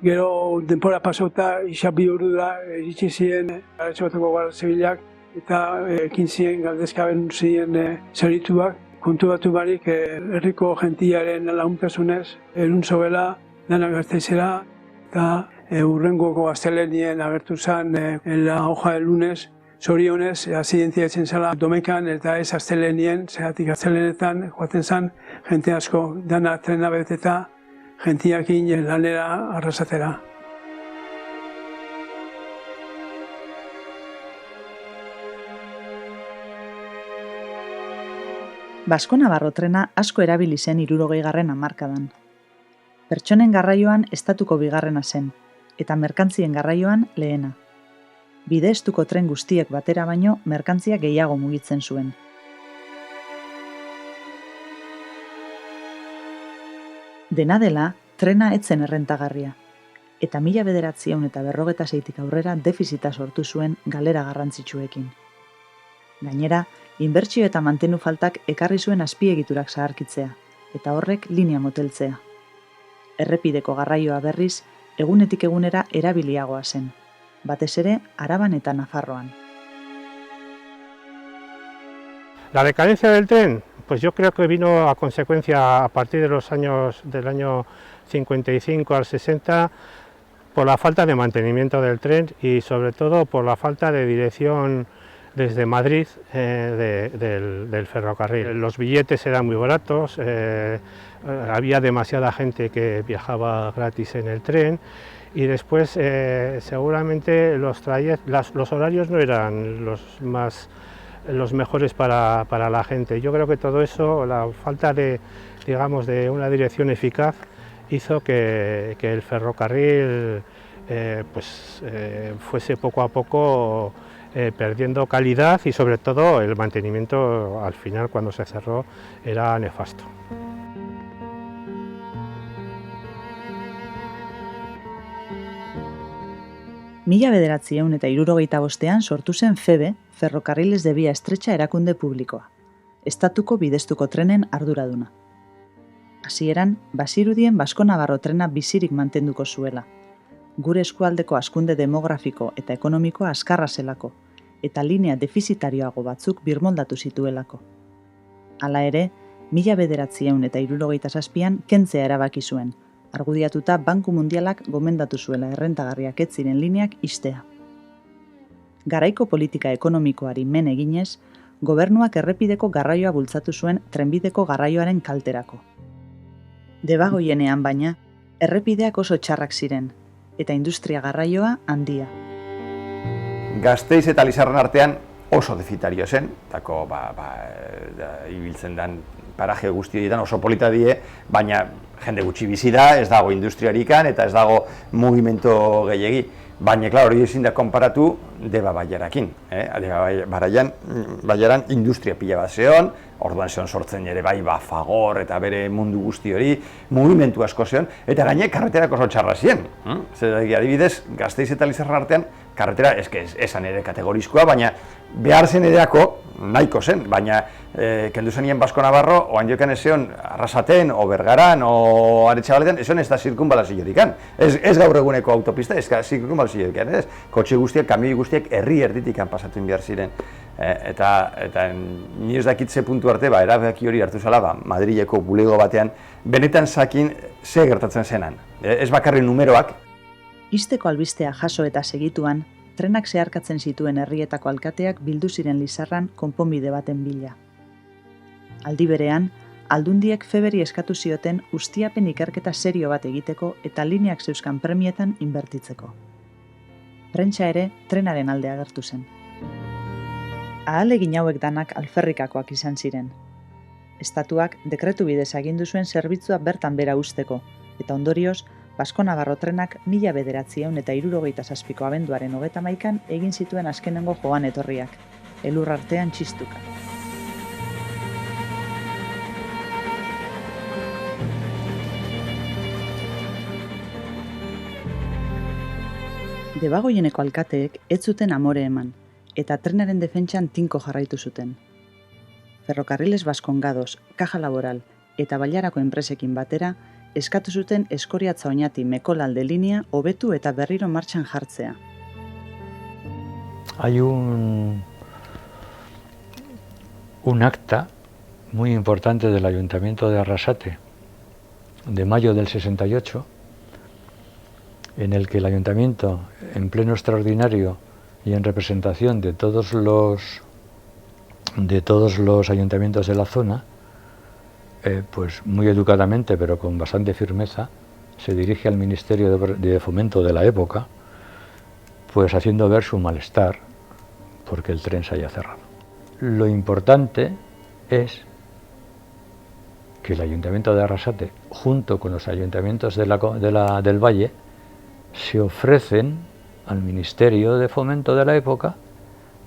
Gero denpora pasauta, isa bi ordura iritsi ziren Aretxabateko Guardia Zibilak eta ekin ziren galdezkaben ziren zaurituak. Konturatu barik herriko gentiaren laguntasunez, erun zauela, dana Gasteizera eta hurrengoko gaztelenien agertu zen la hoja del lunes. Zorionez, azidentzia etzen zela domekan eta ez aztelenien, zeratik aztelenetan joaten zen, jente asko dana trena beteta, jentiakin lanera arrasatera. Basko-Navarro trena asko erabili zen 60. hamarkadan. Pertsonen garraioan estatuko bigarrena zen, eta merkantzien garraioan lehena. Bide estuko tren guztiek batera baino merkantzia gehiago mugitzen zuen. Dena dela, trena etzen errentagarria, eta 1956tik aurrera defizita sortu zuen galera garrantzitsuekin. Gainera, inbertsio eta mantenu faltak ekarri zuen azpiegiturak zaharkitzea, eta horrek linea moteltzea. Errepideko garraioa berriz, egunetik egunera erabiliagoa zen, batez ere Araban eta Nafarroan. La decadencia del tren, pues yo creo que vino a consecuencia a partir de los años del año 55 al 60 por la falta de mantenimiento del tren y sobre todo por la falta de dirección desde Madrid del ferrocarril. Los billetes eran muy baratos, había demasiada gente que viajaba gratis en el tren. Y después seguramente los horarios no eran los mejores para la gente. Yo creo que todo eso, la falta de una dirección eficaz, hizo que el ferrocarril fuese poco a poco perdiendo calidad y sobre todo el mantenimiento al final cuando se cerró era nefasto. Mila 1965 sortu zen FEBE, Ferrocarriles de Vía Estrecha erakunde publikoa, estatuko bideztuko trenen arduraduna. Hasieran, bazirudien Basko-Navarro trena bizirik mantenduko zuela. Gure eskualdeko hazkunde demografiko eta ekonomikoa azkarra zelako, eta linea defizitarioago batzuk birmoldatu zituelako. Hala ere, 1967an kentzea erabaki zuen, argudiatuta Banku Mundialak gomendatu zuela errentagarriak ez ziren lineak ixtea. Garaiko politika ekonomikoari men eginez, gobernuak errepideko garraioa bultzatu zuen trenbideko garraioaren kalterako. Debagoienean baina, errepideak oso txarrak ziren, eta industria garraioa handia. Gasteiz eta Lizarran artean oso defizitario zen, tako ibiltzen den paraje guzti horietan oso polita die, baina jende gutxi bizi da, ez dago industriarikan eta ez dago mugimento gehiegi. Baina, klar, hori ezin da konparatu Deba Baiarakin. Deba Baiaran industria pila bat zeon, orduan zeon sortzen ere bai Fagor eta bere mundu guzti hori, mugimentu asko zeon, eta gaine karreterak oso txarra ziren. Adibidez, Gasteiz eta Lizarran artean, karretera esan ere kategorizkoa, baina behar zen ereako nahiko zen, baina kendu zenien Basko-Navarro, oan jokan ez zeon Arrasaten, o Bergaran, o Aretxabaletan, ez da zirkunbalaziorik. Ez gaur eguneko autopista, ez zirkunbalaziorik. Kotxe guztiak, kamioi guztiak herri erditikan pasatu behar ziren. Eta ni ez dakitze puntu arte, erabaki hori hartu zela, Madrileko bulego batean, benetan zakin ze gertatzen zenan. Ez bakarri numeroak. Ixteko albistea jaso eta segituan, trenak zeharkatzen zituen herrietako alkateak bildu ziren Lizarran konponbide baten bila. Aldi berean, aldundiek Feberi eskatu zioten ustiapen ikerketa serio bat egiteko eta lineak zeuzkan premietan inbertitzeko. Prentsa ere trenaren alde agertu zen. Ahalegin hauek danak alferrikakoak izan ziren. Estatuak dekretu bidez agindu zuen zerbitzua bertan bera usteko, eta ondorioz, Basko-Navarro trenak 1967ko abenduaren 31an egin zituen azkenengo joan etorriak, elur artean txistuka. Debagoieneko alkateek ez zuten amore eman, eta trenaren defentsan tinko jarraitu zuten. Ferrocarriles Vascongados, Caja Laboral eta Bailarako enpresekin batera, eskatu zuten Eskoriatza Oñati Mekolalde linea hobetu eta berriro martxan jartzea. Hay un acta muy importante del Ayuntamiento de Arrasate, de mayo del 68, en el que el Ayuntamiento, en pleno extraordinario y en representación de todos los ayuntamientos de la zona, pues muy educadamente, pero con bastante firmeza, se dirige al Ministerio de Fomento de la época, pues haciendo ver su malestar porque el tren se haya cerrado. Lo importante es que el Ayuntamiento de Arrasate, junto con los ayuntamientos del Valle, se ofrecen al Ministerio de Fomento de la época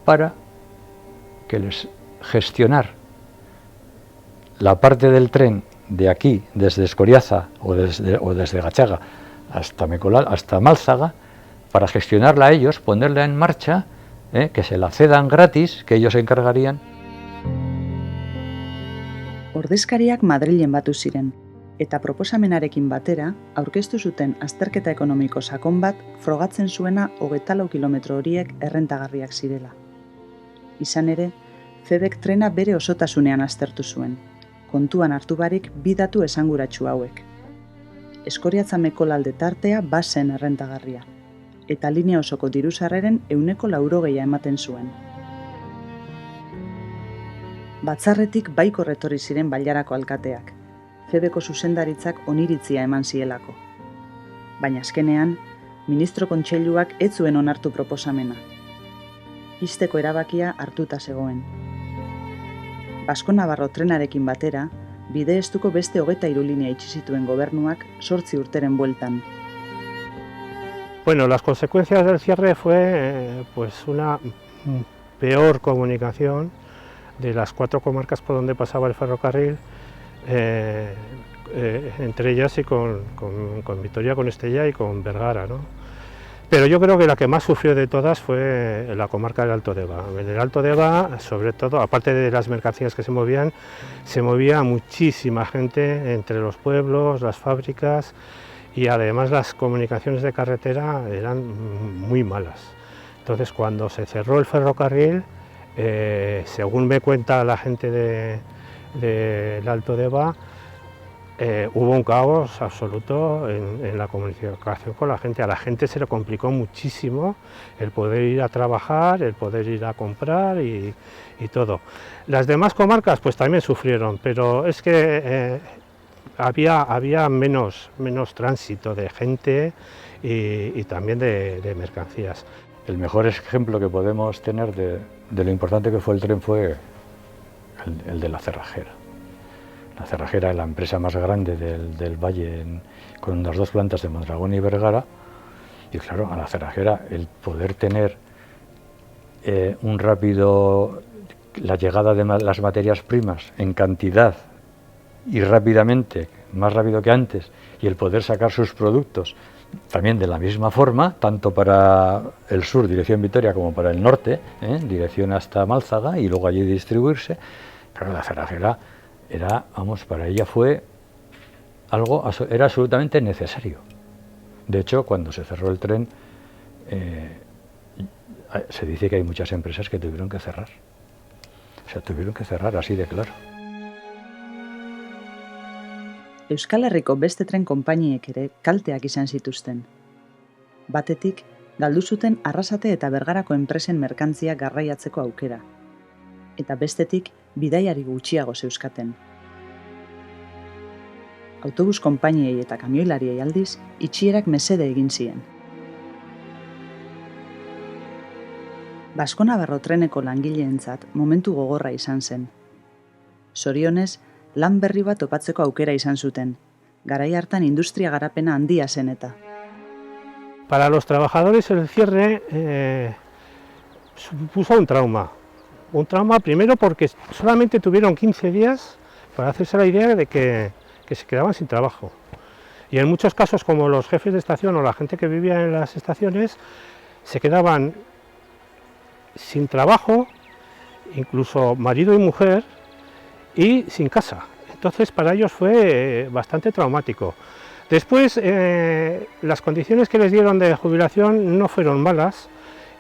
para que les gestionar la parte del tren de aquí, desde Escoriaza o desde Gachaga hasta Málzaga, para gestionarla a ellos, ponerla en marcha, que se la cedan gratis, que ellos se encargarían. Ordezkariak Madrilen batu ziren, eta proposamenarekin batera, aurkeztu zuten azterketa ekonomiko sakon bat frogatzen zuena 24 kilometro horiek errentagarriak zirela. Izan ere, FEBek trena bere osotasunean aztertu zuen, kontuan hartu barik bi datu esanguratsu hauek. Eskoriatza Mekolalde tartea bazen errentagarria, eta linea osoko diru-sarreren 80% ematen zuen. Batzarretik baikor etorri ziren Bailarako alkateak, FEBeko zuzendaritzak oniritzia eman zielako. Baina azkenean, Ministro Kontseiluak ez zuen onartu proposamena. Ixteko erabakia hartuta zegoen. Basko-Navarro trenarekin batera, bide estuko beste 23 linea itxi zituen gobernuak 8 urteren bueltan. Bueno, las consecuencias del cierre fue pues una peor comunicación de las 4 comarcas por donde pasaba el ferrocarril, entre ellas y con Vitoria, con Estella y con Vergara, ¿no? Pero yo creo que la que más sufrió de todas fue la comarca del Alto Deba. En el Alto Deba, sobre todo, aparte de las mercancías que se movía muchísima gente entre los pueblos, las fábricas, y además las comunicaciones de carretera eran muy malas. Entonces, cuando se cerró el ferrocarril, según me cuenta la gente del Alto Deba, hubo un caos absoluto en la comunicación con la gente. A la gente se le complicó muchísimo el poder ir a trabajar, el poder ir a comprar y todo. Las demás comarcas pues también sufrieron, pero es que había menos tránsito de gente y también de mercancías. El mejor ejemplo que podemos tener de lo importante que fue el tren fue el de la Cerrajera. La Cerrajera es la empresa más grande del Valle, con las 2 plantas de Mondragón y Vergara, y claro, a la Cerrajera el poder tener la llegada de las materias primas en cantidad y rápidamente, más rápido que antes, y el poder sacar sus productos también de la misma forma, tanto para el sur, dirección Vitoria, como para el norte, dirección hasta Málzaga, y luego allí distribuirse. Claro, la Cerrajera para ella era absolutamente necesario. De hecho, cuando se cerró el tren, se dice que hay muchas empresas que tuvieron que cerrar. O sea, tuvieron que cerrar así de claro. Euskal Herriko beste tren konpainiek ere kalteak izan zituzten. Batetik, galdu zuten Arrasate eta Bergarako enpresen merkantzia garraiatzeko aukera. Eta bestetik, bidaiari gutxiago zeuzkaten. Autobus konpainiei eta kamioilariei aldiz, itxierak mesede egin zien. Basko-Navarro treneko langileentzat momentu gogorra izan zen. Zorionez, lan berri bat topatzeko aukera izan zuten. Garai hartan industria garapena handia zen eta. Para los trabajadores el cierre supuso un trauma. Un trauma primero porque solamente tuvieron 15 días para hacerse la idea de que se quedaban sin trabajo. Y en muchos casos, como los jefes de estación o la gente que vivía en las estaciones, se quedaban sin trabajo, incluso marido y mujer, y sin casa. Entonces para ellos fue bastante traumático. Después las condiciones que les dieron de jubilación no fueron malas,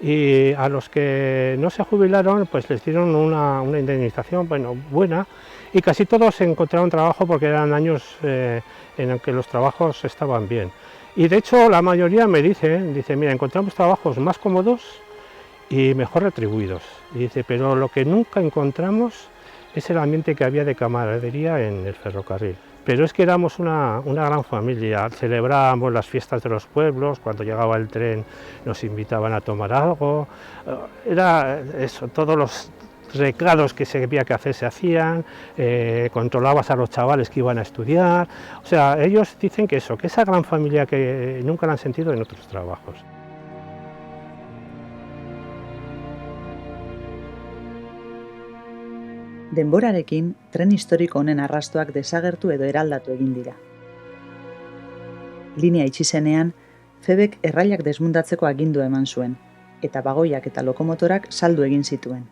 y a los que no se jubilaron pues les dieron una indemnización buena, y casi todos encontraron trabajo porque eran años en los que los trabajos estaban bien. Y de hecho la mayoría me dice, mira, encontramos trabajos más cómodos y mejor retribuidos. Y dice, pero lo que nunca encontramos es el ambiente que había de camaradería en el ferrocarril. Pero es que éramos una gran familia, celebrábamos las fiestas de los pueblos, cuando llegaba el tren nos invitaban a tomar algo, era eso, todos los recados que se había que hacer se hacían, controlabas a los chavales que iban a estudiar, o sea, ellos dicen que eso, que esa gran familia que nunca la han sentido en otros trabajos. Denborarekin, tren historiko honen arrastoak desagertu edo eraldatu egin dira. Linea itxi zenean, Febek errailak desmundatzeko agindua eman zuen, eta bagoiak eta lokomotorak saldu egin zituen.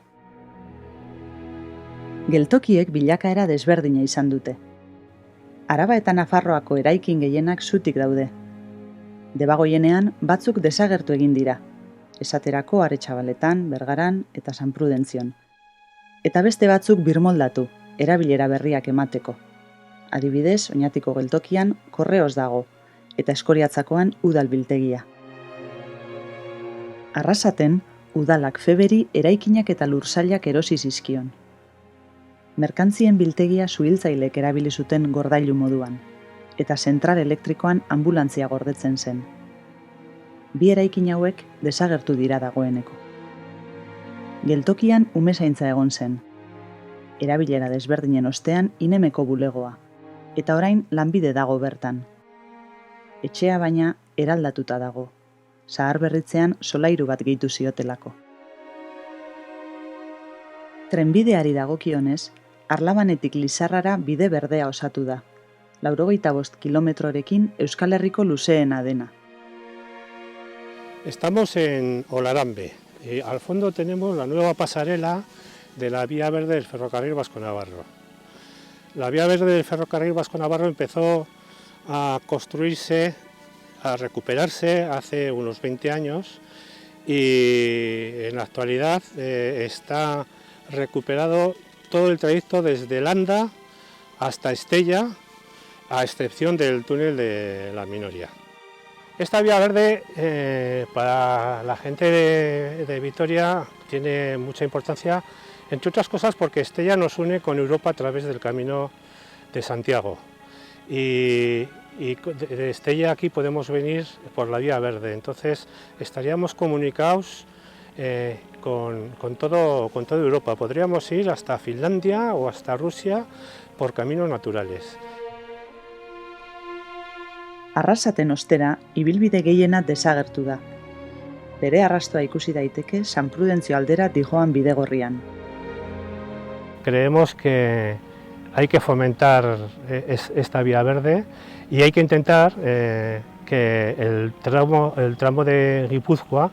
Geltokiek bilakaera desberdina izan dute. Araba eta Nafarroako eraikin gehienak zutik daude. Debagoienean, batzuk desagertu egin dira, esaterako Aretxabaletan, Bergaran eta San Prudentzion. Eta beste batzuk birmoldatu, erabilera berriak emateko. Adibidez, Oñatiko geltokian Korreos dago, eta Eskoriatzakoan Udal biltegia. Arrasaten, udalak Feberi eraikinak eta lursailak erosi zizkion. Merkantzien biltegia suhiltzailek erabili zuten gordailu moduan, eta zentral elektrikoan anbulantzia gordetzen zen. Bi eraikin hauek desagertu dira dagoeneko. Geltokian umezaintza egon zen. Erabilera desberdinen ostean Inemeko bulegoa, eta orain lanbide dago bertan. Etxea baina eraldatuta dago, zaharberritzean solairu bat gehitu ziotelako. Trenbideari dagokionez, Arlabanetik Lizarrara bide berdea osatu da, 95 kilometrorekin Euskal Herriko luzeena dena. Estamos en Olarambe. Al fondo tenemos la nueva pasarela de la vía verde del ferrocarril Vasco-Navarro. La vía verde del ferrocarril Vasco-Navarro empezó a construirse, a recuperarse hace unos 20 años y en la actualidad está recuperado todo el trayecto desde Landa hasta Estella, a excepción del túnel de la Minoria. Esta vía verde para la gente de Vitoria tiene mucha importancia, entre otras cosas porque Estella nos une con Europa a través del Camino de Santiago. Y de Estella aquí podemos venir por la vía verde, entonces estaríamos comunicados con toda Europa. Podríamos ir hasta Finlandia o hasta Rusia por caminos naturales. Arrasaten ostera, ibilbide gehiena desagertu da. Bere arrastoa ikusi daiteke San Prudentzio aldera dijoan bidegorrian. Creemos que hay que fomentar esta vía verde y hay que intentar que el tramo de Guipúzcoa,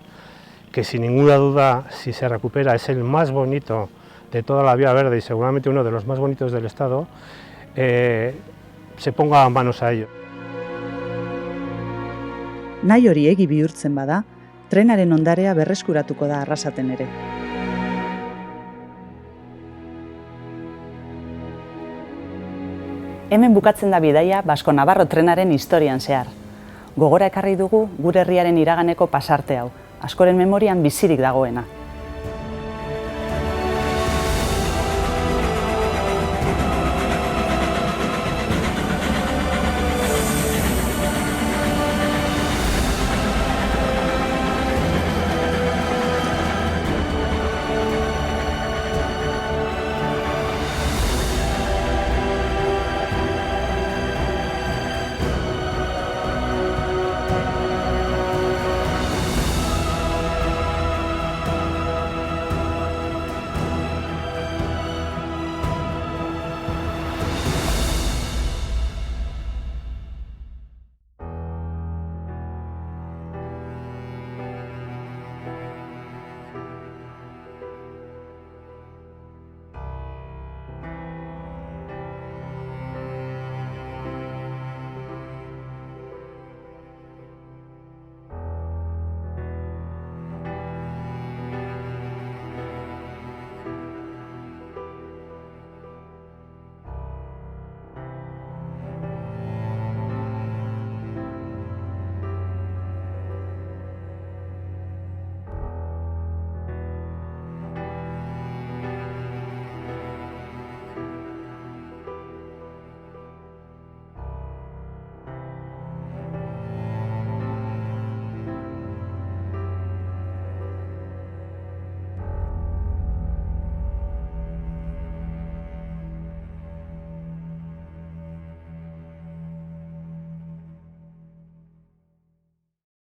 que sin ninguna duda, si se recupera, es el más bonito de toda la vía verde y seguramente uno de los más bonitos del Estado, se ponga manos a ello. Nahi hori egi bihurtzen bada, trenaren ondarea berreskuratuko da Arrasaten ere. Hemen bukatzen da bidaia Basko-Navarro trenaren historian zehar. Gogora ekarri dugu gure herriaren iraganeko pasarte hau, askoren memorian bizirik dagoena.